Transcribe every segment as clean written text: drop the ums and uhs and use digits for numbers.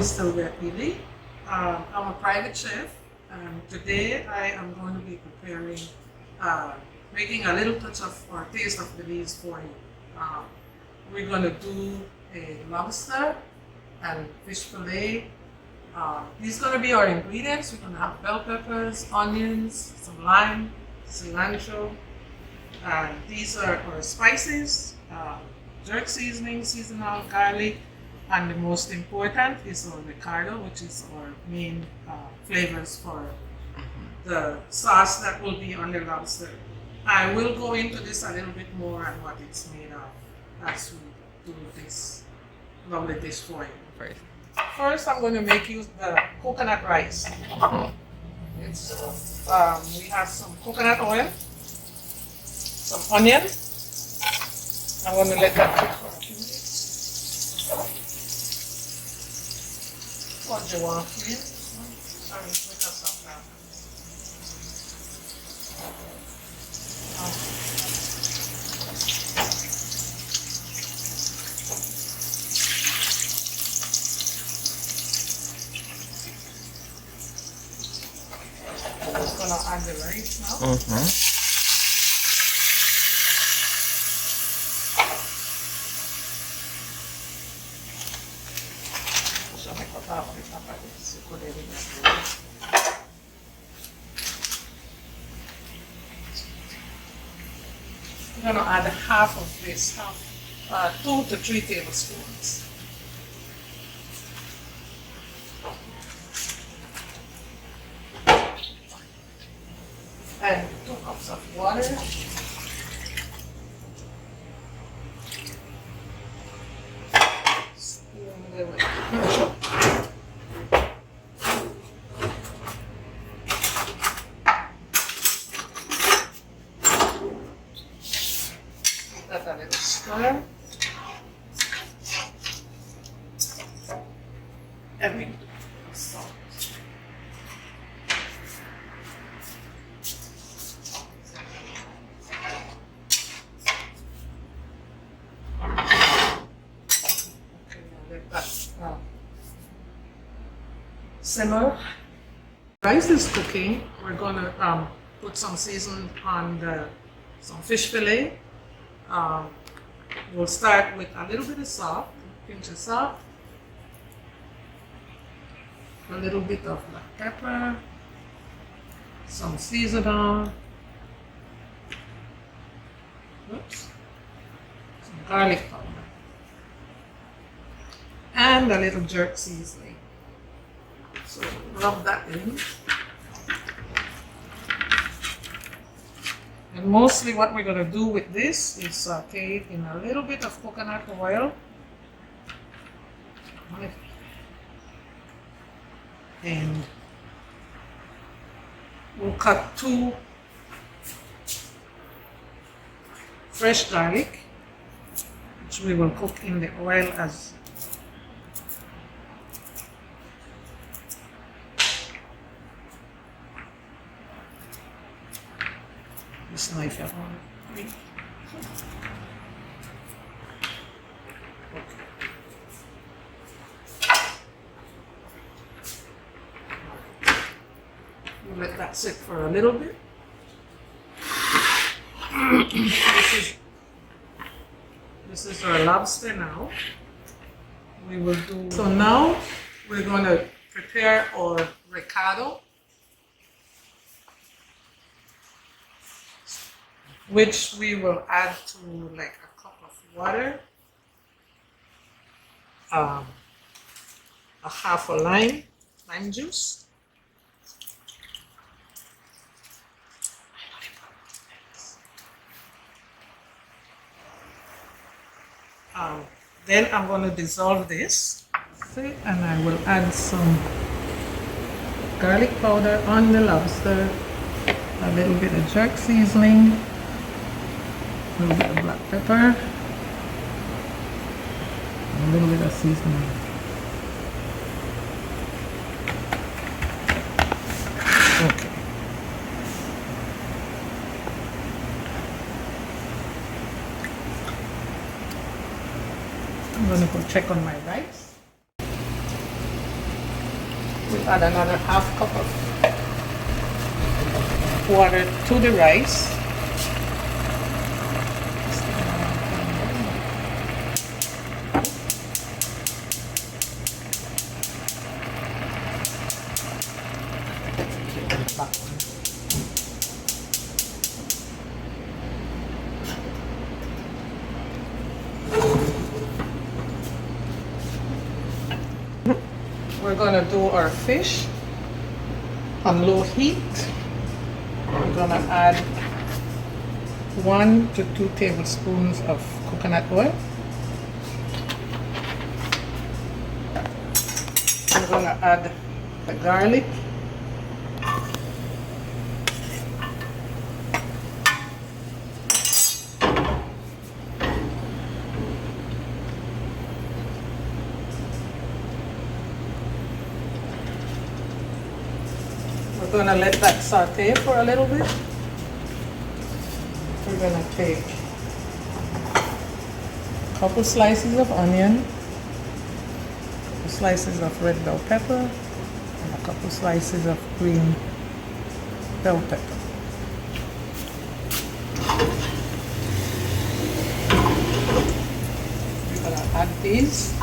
is Silvia. I'm a private chef, and today I am going to be preparing, making a little touch of or taste of Belize for you. We're going to do a lobster and fish fillet. These are going to be our ingredients. We're going to have bell peppers, onions, some lime, cilantro, and these are our spices, jerk seasoning, seasonal garlic, and the most important is our Ricardo, which is our main flavors for the sauce that will be on the lobster. I will go into this a little bit more and what it's made of as we do this lovely dish for you. First, I'm going to make you the coconut rice. It's we have some coconut oil, some onion. I'm going to let that cook for a few minutes. What do you want here? Sorry, let us stop now. I'm just going to add the rice now. I'm going to add half of this, 2 to 3 tablespoons. And 2 cups of water. That a little stir. And we do salt. Simmer. Rice is cooking. We're gonna put some seasoning on some fish fillet. We'll start with a little bit of salt, pinch of salt, a little bit of black pepper, some seasoning, some garlic powder, and a little jerk seasoning. So rub that in. And mostly what we're going to do with this is saute it in a little bit of coconut oil. And we'll cut 2 fresh garlic, which we will cook in the oil as this knife you want. Okay. We'll let that sit for a little bit. This is our lobster now. We will do so now. We're going to prepare our Ricardo, which we will add to like a cup of water, a half a lime juice, then I'm going to dissolve this, and I will add some garlic powder on the lobster, a little bit of jerk seasoning, a little bit of black pepper, and a little bit of seasoning. Okay. I'm going to go check on my rice. We add another half cup of water to the rice. We're gonna do our fish on low heat. We're gonna add 1 to 2 tablespoons of coconut oil. We're gonna add the garlic. We're gonna let that saute for a little bit. We're gonna take a couple slices of onion, a couple slices of red bell pepper, and a couple slices of green bell pepper. We're gonna add these.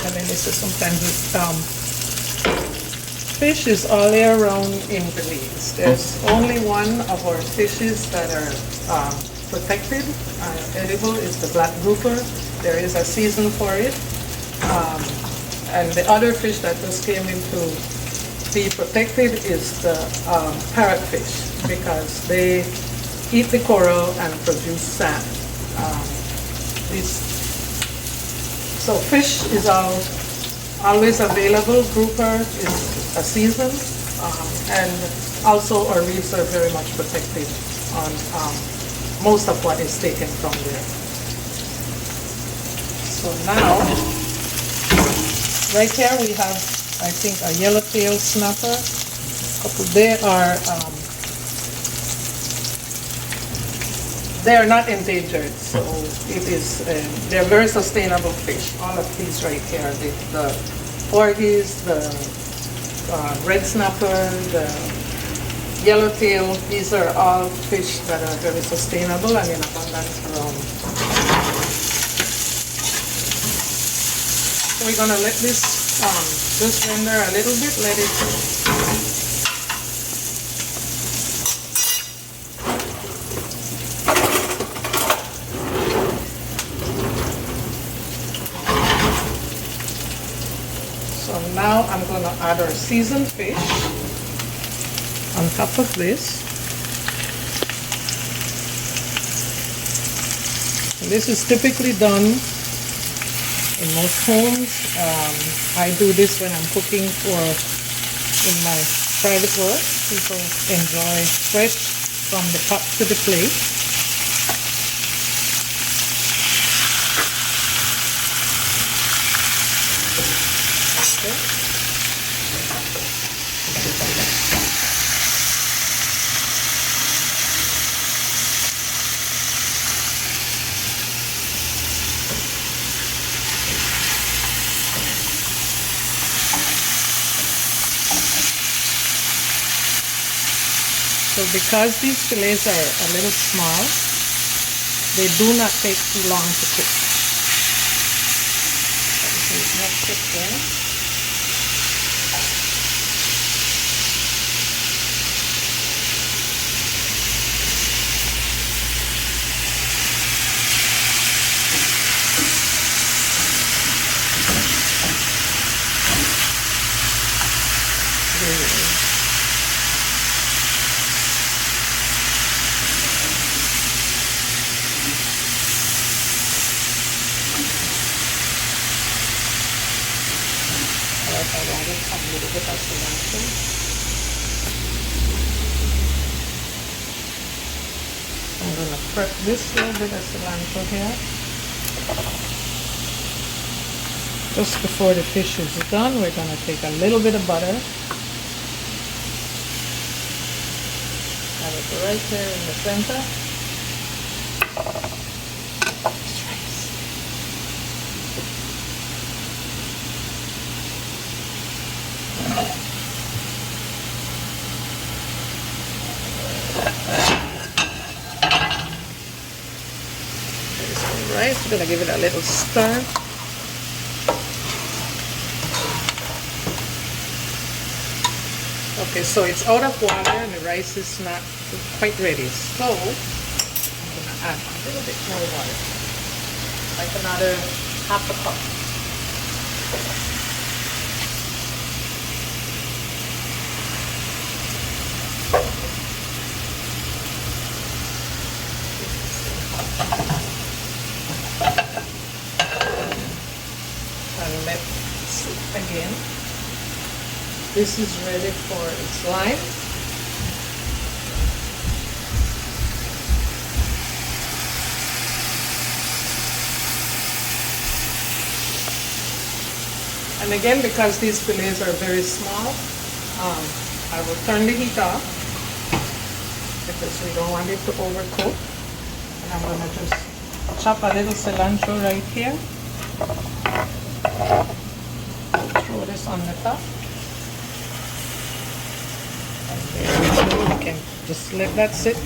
And then this is sometimes fish is all year round in Belize. There's only one of our fishes that are protected, edible, is the black grouper. There is a season for it. And the other fish that just came into be protected is the parrotfish, because they eat the coral and produce sand. So fish is always available. Grouper is a season, and also our reefs are very much protected on most of what is taken from there. So now, right here we have, I think, a yellowtail snapper. They are not endangered, so it is. They're very sustainable fish. All of these right here, the porgies, the red snapper, the yellowtail. These are all fish that are very sustainable and in abundance around. So we're gonna let this just render a little bit. Let it. Now I'm going to add our seasoned fish on top of this. And this is typically done in most homes. I do this when I'm cooking in my private work. People enjoy fresh from the pot to the plate. So because these fillets are a little small, they do not take too long to cook. Next step there. A little bit of cilantro. I'm going to prep this little bit of cilantro here. Just before the fish is done, we're going to take a little bit of butter. Have it right there in the center. Just gonna give it a little stir. Okay, so it's out of water and the rice is not quite ready. So I'm gonna add a little bit more water, like another half a cup. And let it sit again. This is ready for its lime. And again, because these fillets are very small, I will turn the heat off because we don't want it to overcook. And I'm going to just chop a little cilantro right here. Throw this on the top. You can just let that sit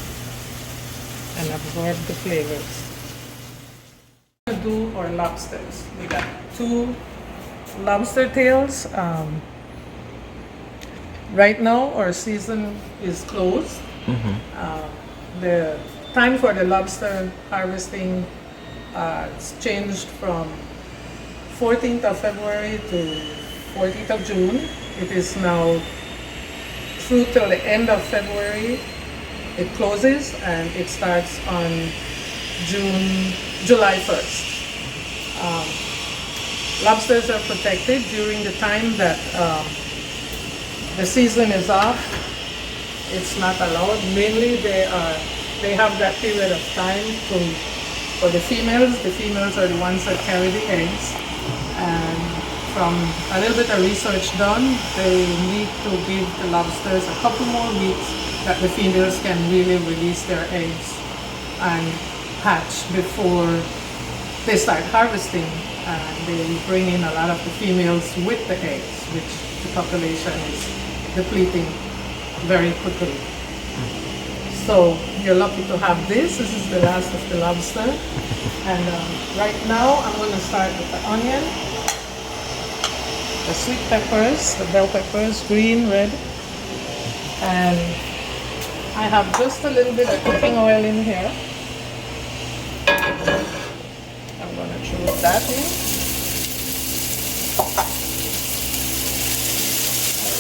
and absorb the flavors. We're going to do our lobsters. We got 2 lobster tails. Right now our season is closed. The time for the lobster harvesting it's changed from 14th of February to 14th of June. It is now through till the end of February. It closes and it starts on July 1st. Lobsters are protected during the time that the season is off. It's not allowed. Mainly they have that period of time for the females. The females are the ones that carry the eggs. And from a little bit of research done, they need to give the lobsters a couple more weeks that the females can really release their eggs and hatch before they start harvesting. And they bring in a lot of the females with the eggs, which the population is depleting very quickly. So you're lucky to have this. This is the last of the lobster. And right now I'm going to start with the onion, the sweet peppers, the bell peppers, green, red. And I have just a little bit of cooking oil in here. I'm going to throw that in.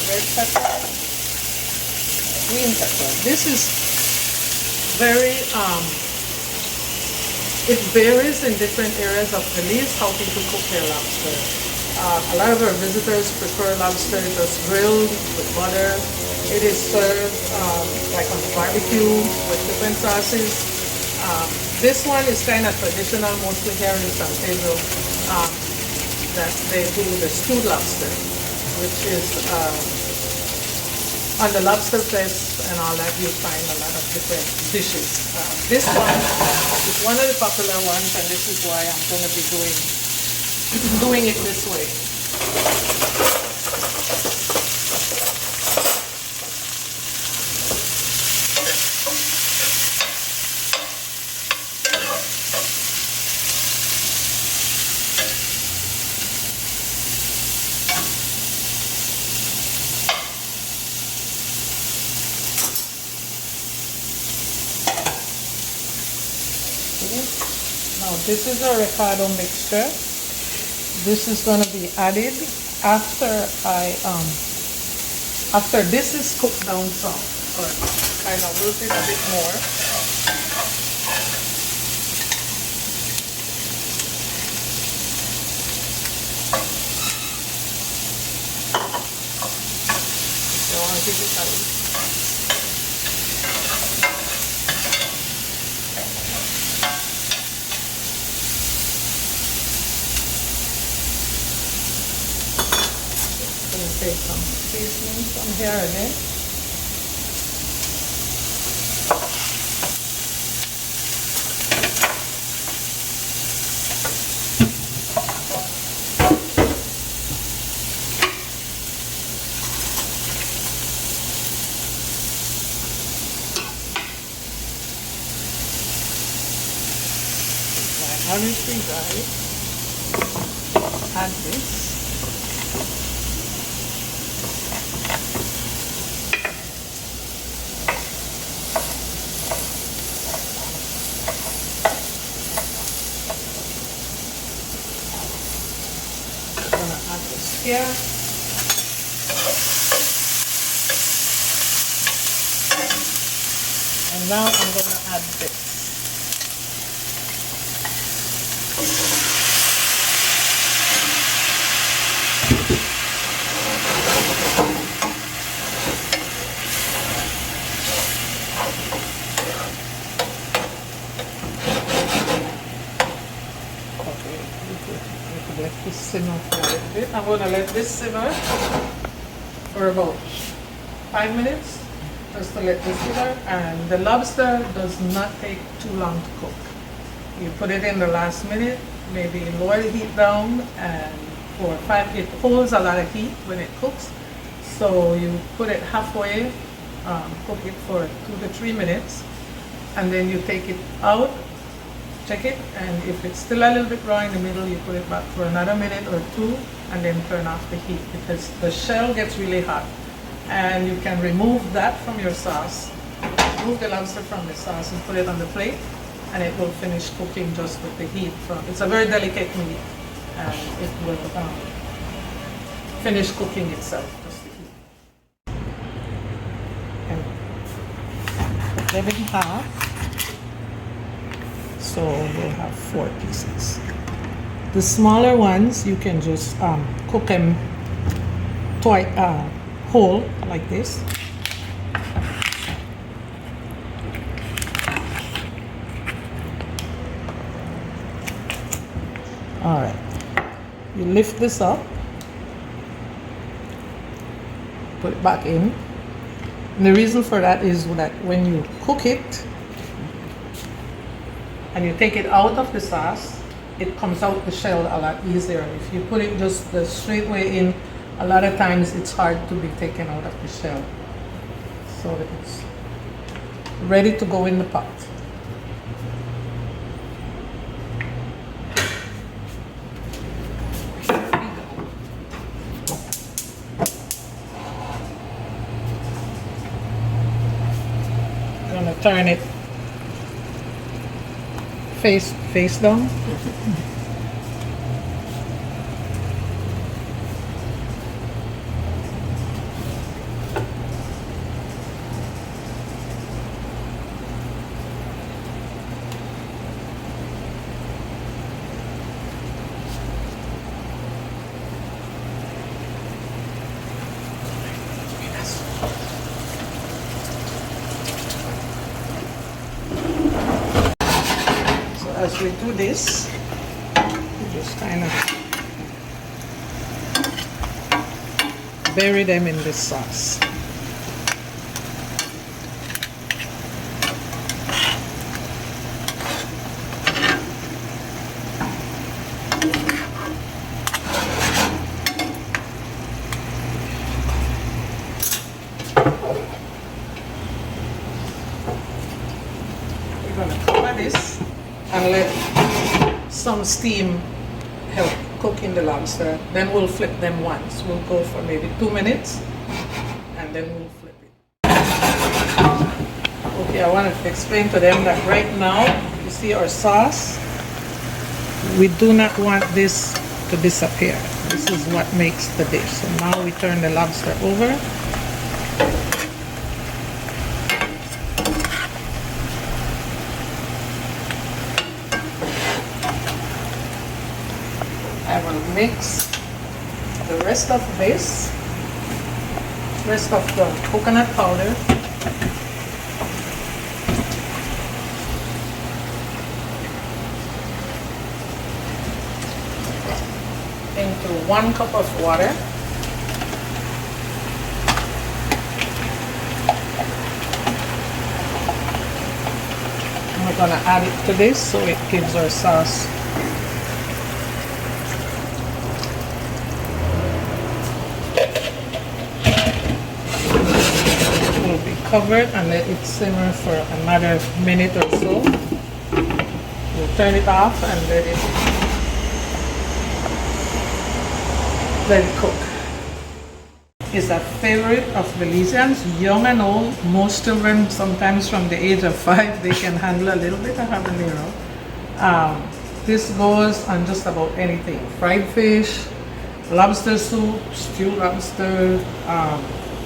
Red pepper, green pepper. This is very, it varies in different areas of Belize how people cook their lobster. A lot of our visitors prefer lobster just grilled with butter. It is served like on the barbecue with different sauces. This one is kind of traditional, mostly here in San Pedro, that they do the stewed lobster, which is on the lobster fest and all that, you find a lot of different dishes. This one is one of the popular ones, and this is why I'm going to be doing it this way. Now this is a ricotta mixture. This is going to be added after after this is cooked down some, or kind of wilted a bit more. So I'll give it a little. Take some seasoning from here again. Now it's freeze-dried. Add this. I'm gonna add this here. And now I'm gonna add this. Let this simmer for a little bit. I'm going to let this simmer for about 5 minutes, just to let this simmer. And the lobster does not take too long to cook. You put it in the last minute, maybe lower the heat down, and for 5, it holds a lot of heat when it cooks. So you put it halfway, cook it for 2 to 3 minutes, and then you take it out. Check it, and if it's still a little bit raw in the middle, you put it back for another minute or 2 and then turn off the heat, because the shell gets really hot. And you can remove that from your sauce, remove the lobster from the sauce and put it on the plate, and it will finish cooking just with the heat from. It's a very delicate meat, and it will finish cooking itself, just the heat. And put them in half. So we'll have 4 pieces. The smaller ones, you can just cook them whole like this. All right, you lift this up, put it back in. And the reason for that is that when you cook it, and you take it out of the sauce, it comes out the shell a lot easier. If you put it just the straight way in, a lot of times it's hard to be taken out of the shell. So it's ready to go in the pot. I'm gonna turn it face down. As we do this, we just kind of bury them in this sauce. We're going to cover this and let some steam help cooking the lobster. Then we'll flip them once. We'll go for maybe 2 minutes and then we'll flip it. Okay, I want to explain to them that right now, you see our sauce, we do not want this to disappear. This is what makes the dish. So now we turn the lobster over. I will mix the rest of this, rest of the coconut powder, into 1 cup of water. And we're going to add it to this so it gives our sauce covered and let it simmer for another minute or so. We'll turn it off and let it cook. It's a favorite of Belizeans, young and old. Most children, sometimes from the age of 5, they can handle a little bit of habanero. This goes on just about anything. Fried fish, lobster soup, stewed lobster,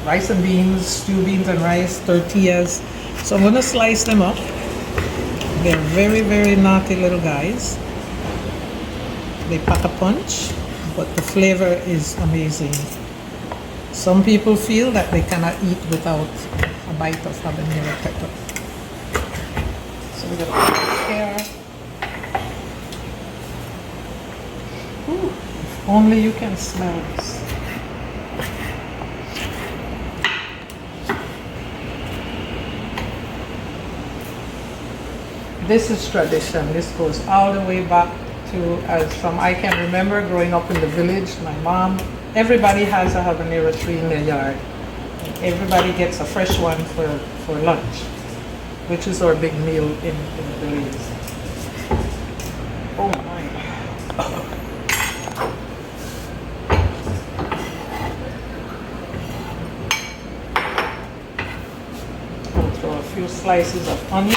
rice and beans, stew beans and rice, tortillas. So I'm gonna slice them up. They're very, very naughty little guys. They pack a punch, but the flavor is amazing. Some people feel that they cannot eat without a bite of habanero pepper. So we're gonna put it here. Ooh, if only you can smell this. This is tradition. This goes all the way back to, as from I can remember growing up in the village, my mom, everybody has a habanero tree in their yard. Everybody gets a fresh one for lunch, which is our big meal in Belize. Oh my. I'll throw a few slices of onion.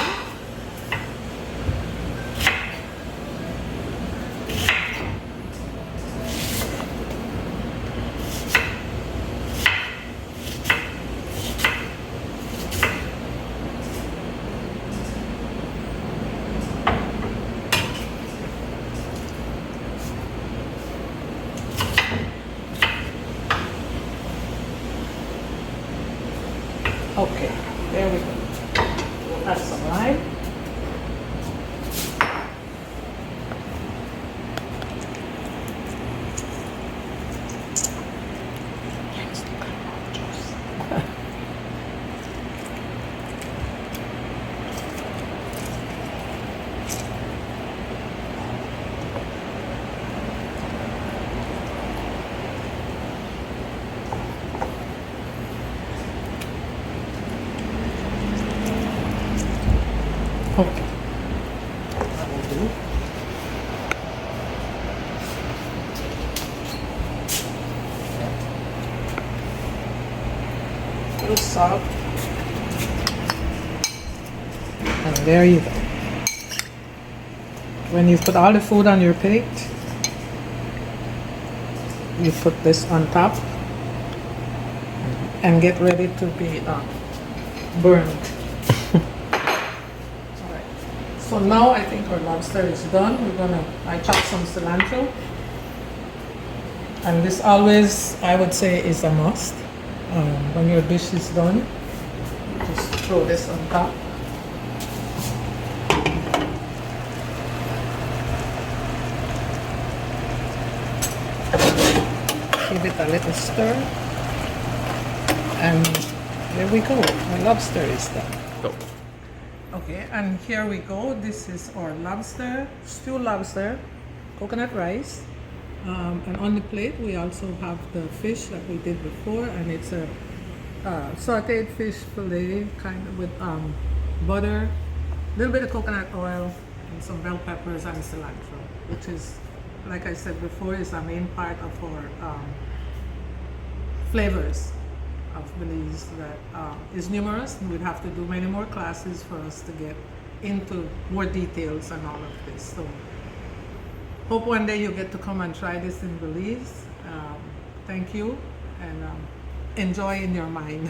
Okay, there we go. We'll add some lime. Okay, that will do. A little salt. And there you go. When you put all the food on your plate, you put this on top and get ready to be burned. So now I think our lobster is done. I chop some cilantro. And this always, I would say, is a must. When your dish is done, just throw this on top. Give it a little stir. And there we go. Our lobster is done. Okay, and here we go. This is our lobster, stewed lobster, coconut rice. And on the plate, we also have the fish that we did before, and it's a sauteed fish fillet, kind of with butter, a little bit of coconut oil, and some bell peppers and cilantro, which is, like I said before, is a main part of our flavors of Belize that is numerous, and we'd have to do many more classes for us to get into more details and all of this. So hope one day you get to come and try this in Belize. Thank you, and enjoy in your mind.